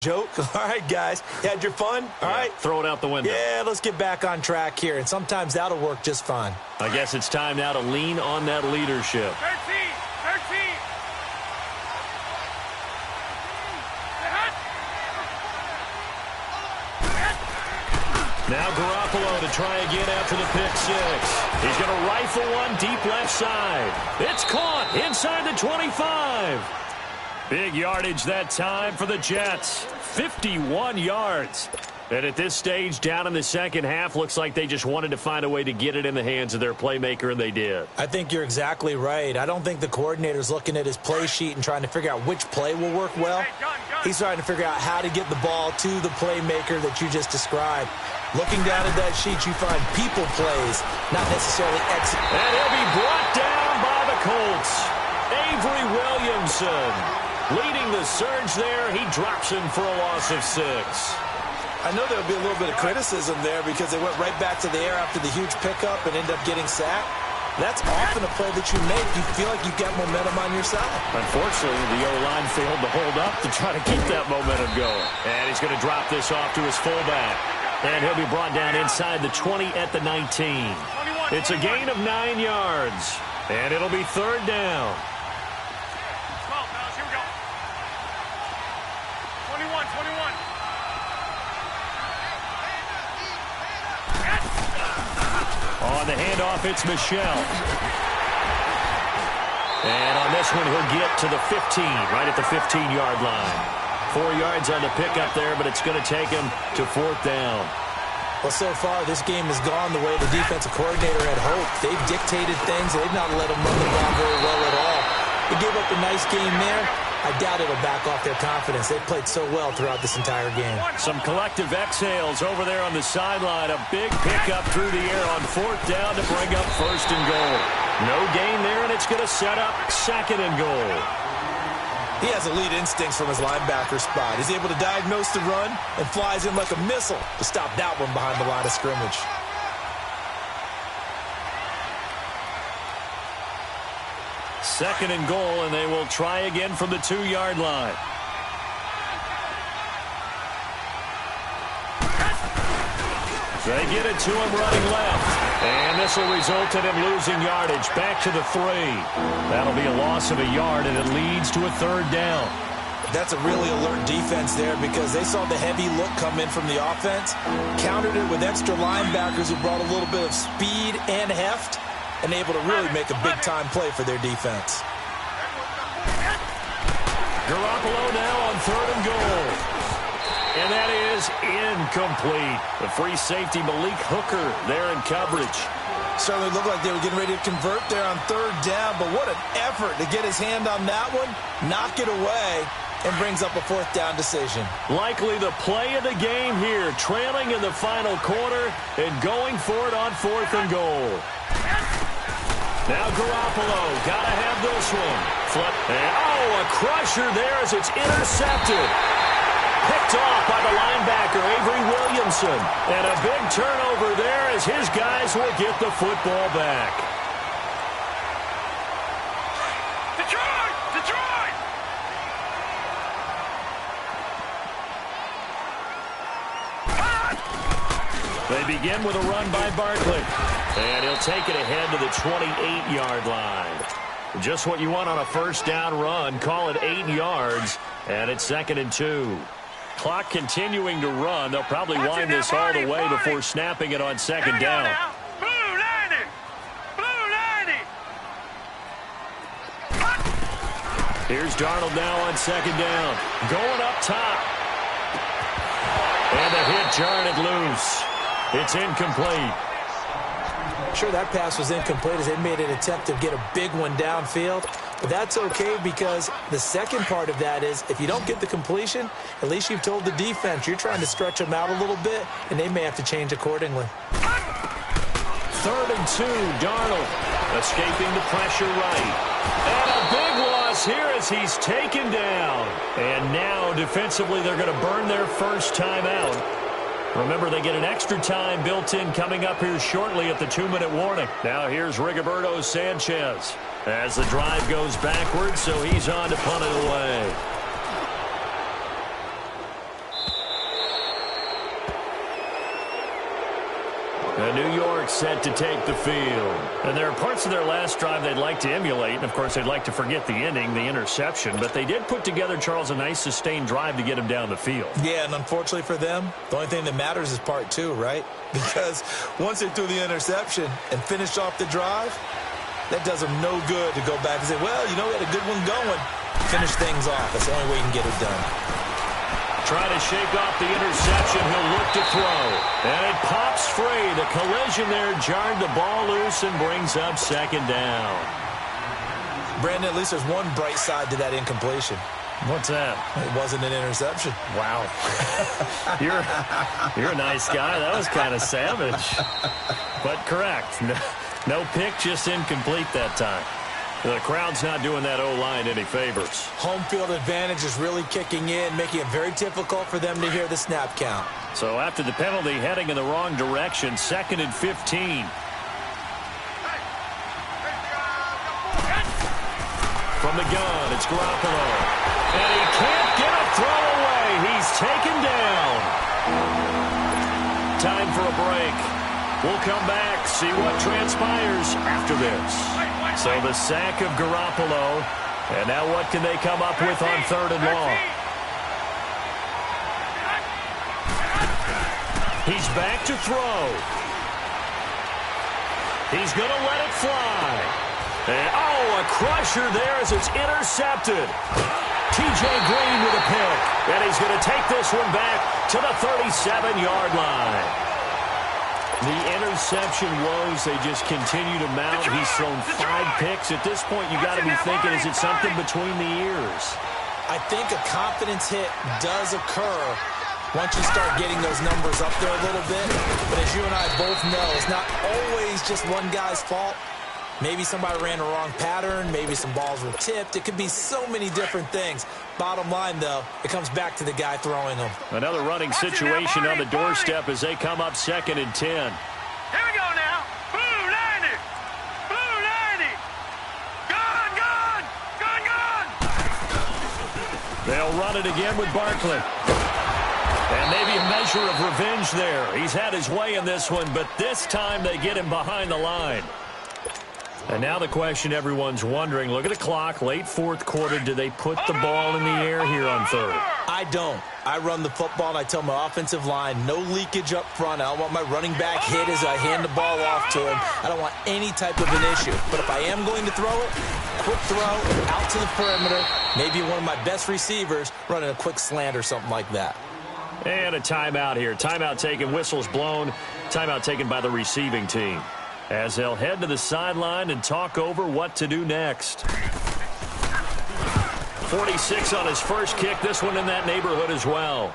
Joke. All right, guys. You had your fun? All right. Throw it out the window. Yeah, let's get back on track here, and sometimes that'll work just fine. I guess it's time now to lean on that leadership. 13. Now Garoppolo to try again after the pick six. He's going to rifle one deep left side. It's caught inside the 25. Big yardage that time for the Jets. 51 yards. And at this stage, down in the second half, looks like they just wanted to find a way to get it in the hands of their playmaker, and they did. I think you're exactly right. I don't think the coordinator's looking at his play sheet and trying to figure out which play will work well. He's trying to figure out how to get the ball to the playmaker that you just described. Looking down at that sheet, you find people plays, not necessarily exit. And he'll be brought down by the Colts. Avery Williamson leading the surge there. He drops him for a loss of 6. I know there'll be a little bit of criticism there because they went right back to the air after the huge pickup and ended up getting sacked. That's often a play that you make. You feel like you've got momentum on your side. Unfortunately, the O-line failed to hold up to try to keep that momentum going. And he's going to drop this off to his fullback. And he'll be brought down inside the 20 at the 19. It's a gain of 9 yards. And it'll be third down. On the handoff, it's Michelle. And on this one, he'll get to the 15, right at the 15-yard line. 4 yards on the pickup there, but it's going to take him to fourth down. Well, so far, this game has gone the way the defensive coordinator had hoped. They've dictated things. They've not let them run the ball very well at all. They gave up a nice game there. I doubt it'll back off their confidence. They've played so well throughout this entire game. Some collective exhales over there on the sideline. A big pickup through the air on fourth down to bring up first and goal. No gain there, and it's going to set up second and goal. He has elite instincts from his linebacker spot. He's able to diagnose the run and flies in like a missile to stop that one behind the line of scrimmage. Second and goal, and they will try again from the 2-yard line. They get it to him running left. And this will result in him losing yardage back to the 3. That'll be a loss of a yard, and it leads to a third down. That's a really alert defense there because they saw the heavy look come in from the offense, countered it with extra linebackers who brought a little bit of speed and heft, and able to really make a big-time play for their defense. Garoppolo now on third and goal. And that is incomplete. The free safety, Malik Hooker, there in coverage. Certainly looked like they were getting ready to convert there on third down, but what an effort to get his hand on that one, knock it away, and brings up a fourth down decision. Likely the play of the game here, trailing in the final quarter and going for it on fourth and goal. Now Garoppolo, gotta have this one. Flip, and a crusher there as it's intercepted. Picked off by the linebacker, Avery Williamson. And a big turnover there as his guys will get the football back. Detroit! Detroit! They begin with a run by Barkley. And he'll take it ahead to the 28-yard line. Just what you want on a first down run. Call it 8 yards. And it's 2nd and 2. Clock continuing to run. They'll probably wind this all the way before snapping it on second down. Blue 90! Blue 90! Here's Darnold now on second down. Going up top. And the hit jarred it loose. It's incomplete. Sure, that pass was incomplete as they made an attempt to get a big one downfield. But that's okay because the second part of that is if you don't get the completion, at least you've told the defense you're trying to stretch them out a little bit, and they may have to change accordingly. 3rd and 2, Darnold escaping the pressure right. And a big loss here as he's taken down. And now defensively they're going to burn their first timeout. Remember, they get an extra time built in coming up here shortly at the 2-minute warning. Now here's Rigoberto Sanchez as the drive goes backwards, so he's on to punt it away. And New York set to take the field. And there are parts of their last drive they'd like to emulate. And, of course, they'd like to forget the ending, the interception. But they did put together, Charles, a nice sustained drive to get him down the field. Yeah, and unfortunately for them, the only thing that matters is part two, right? Because once they threw the interception and finished off the drive, that does them no good to go back and say, well, you know, we had a good one going. Finish things off. That's the only way you can get it done. Trying to shake off the interception. He'll look to throw. And it pops free. The collision there jarred the ball loose and brings up second down. Brandon, at least there's one bright side to that incompletion. What's that? It wasn't an interception. Wow. You're a nice guy. That was kind of savage. But correct. No pick, just incomplete that time. The crowd's not doing that O-line any favors. Home field advantage is really kicking in, making it very difficult for them to hear the snap count. So after the penalty, heading in the wrong direction, 2nd and 15. From the gun, it's Garoppolo. And he can't get a throw away. He's taken down. Time for a break. We'll come back, see what transpires after this. So the sack of Garoppolo. And now what can they come up with on 3rd and long? He's back to throw. He's going to let it fly. And, a crusher there as it's intercepted. T.J. Green with a pick. And he's going to take this one back to the 37-yard line. The interception woes, they just continue to mount. He's thrown 5 picks. At this point, you got to be thinking, is it something between the ears? I think a confidence hit does occur once you start getting those numbers up there a little bit. But as you and I both know, it's not always just one guy's fault. Maybe somebody ran the wrong pattern. Maybe some balls were tipped. It could be so many different things. Bottom line, though, it comes back to the guy throwing them. Another running situation on the doorstep as they come up 2nd and 10. Here we go now. Blue 90. Blue 90. Gun, gun. Gun, gun. They'll run it again with Barkley. And maybe a measure of revenge there. He's had his way in this one, but this time they get him behind the line. And now the question everyone's wondering, look at the clock, late 4th quarter, do they put the ball in the air here on 3rd? I don't. I run the football, and I tell my offensive line, no leakage up front. I don't want my running back hit as I hand the ball off to him. I don't want any type of an issue. But if I am going to throw it, quick throw, out to the perimeter, maybe one of my best receivers running a quick slant or something like that. And a timeout here. Timeout taken, whistles blown. Timeout taken by the receiving team, as they'll head to the sideline and talk over what to do next. 46 on his first kick. This one in that neighborhood as well.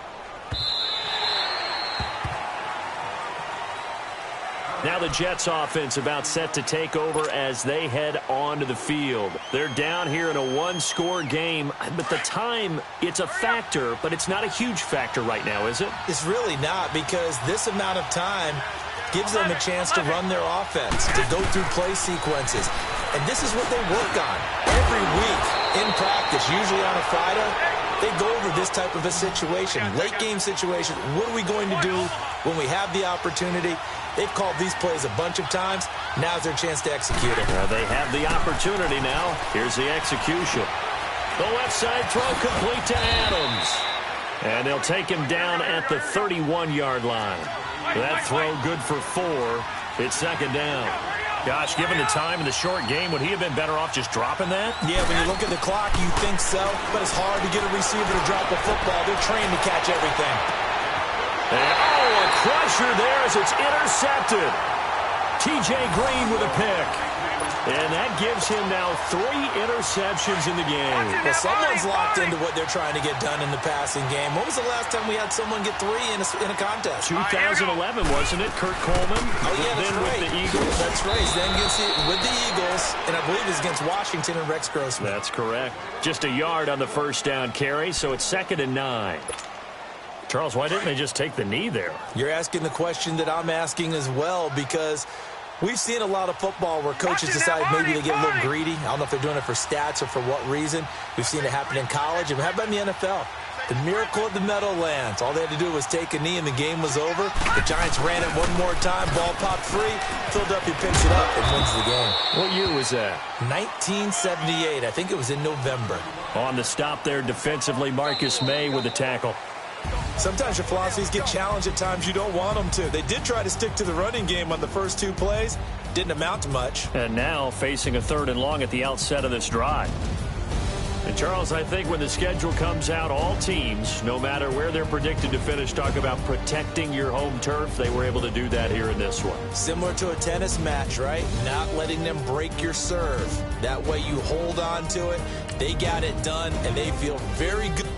Now the Jets offense about set to take over as they head onto the field. They're down here in a 1-score game, but the time, it's a factor, but it's not a huge factor right now, is it? It's really not, because this amount of time gives them a chance to run their offense, to go through play sequences. And this is what they work on every week in practice, usually on a Friday. They go over this type of a situation, late game situation. What are we going to do when we have the opportunity? They've called these plays a bunch of times. Now's their chance to execute it. They have the opportunity now. Here's the execution. The left side throw complete to Adams. And they'll take him down at the 31-yard line. That throw good for 4. It's 2nd down. Gosh, given the time in the short game, would he have been better off just dropping that? Yeah, when you look at the clock, you think so. But it's hard to get a receiver to drop a football. They're trained to catch everything. And, a crusher there as it's intercepted. T.J. Green with a pick. And that gives him now 3 interceptions in the game. Well, someone's locked into what they're trying to get done in the passing game. When was the last time we had someone get 3 in a contest? 2011, wasn't it? Kurt Coleman. Oh, yeah, that's then right. With the Eagles. That's right. Then with the Eagles, and I believe it's against Washington and Rex Grossman. That's correct. Just a yard on the first down carry, so it's 2nd and 9. Charles, why didn't they just take the knee there? You're asking the question that I'm asking as well, because We've seen a lot of football where coaches decide maybe they get a little greedy. I don't know if they're doing it for stats or for what reason. We've seen it happen in college. And how about in the NFL? The miracle of the Meadowlands. All they had to do was take a knee and the game was over. The Giants ran it one more time. Ball popped free. Philadelphia picks it up and wins the game. What year was that? 1978. I think it was in November. On the stop there defensively, Marcus May with the tackle. Sometimes your philosophies get challenged at times you don't want them to. They did try to stick to the running game on the first 2 plays. Didn't amount to much. And now facing a 3rd and long at the outset of this drive. And Charles, I think when the schedule comes out, all teams, no matter where they're predicted to finish, talk about protecting your home turf. They were able to do that here in this one. Similar to a tennis match, right? Not letting them break your serve. That way you hold on to it. They got it done, and they feel very good.